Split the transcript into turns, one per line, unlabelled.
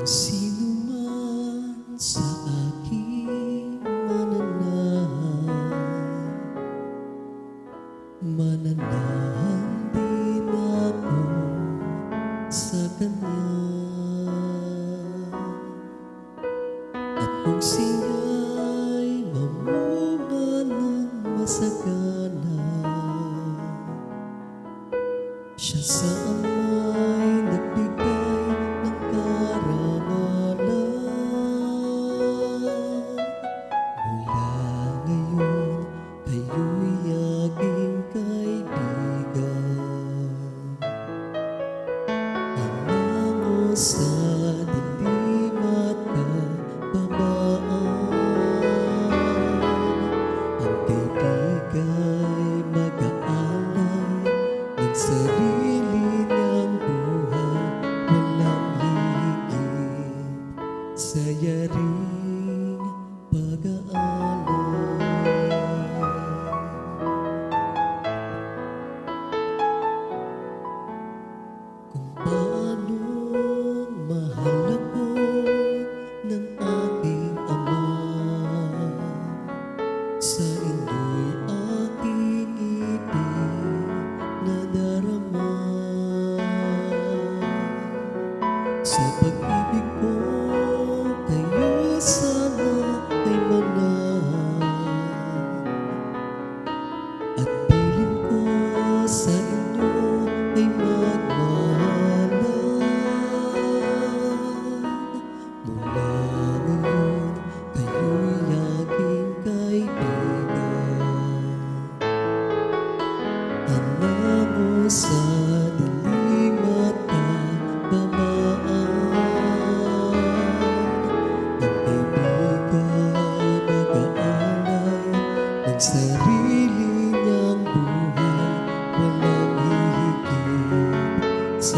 Sino man sa aking mananahan din ako sa Kanya. At kung siya'y mamunga ng masagana, siya sa Ama'y nagbigay ng karangalan. Mula ngayon, kayo'y aking kaibigan. Hango sa dilim at kababaan, ang kaibiga'y mag-aalay ng sarili niyang buhay, walang higit sa yaring pag-aalay. Kung paanong mahal ako ng aking Ama, sa inyo'y aking ibig nadarama. Sa pag-ibig ko, kayo sana ay manahan, at piling ko sa inyo ay magmahalan. Mula ngayon, kayo'y aking kaibigan. Hango sa dilim at kababaan, ang kaibiga'y mag-aalay ng sarili niyang buhay, walang hihigit sa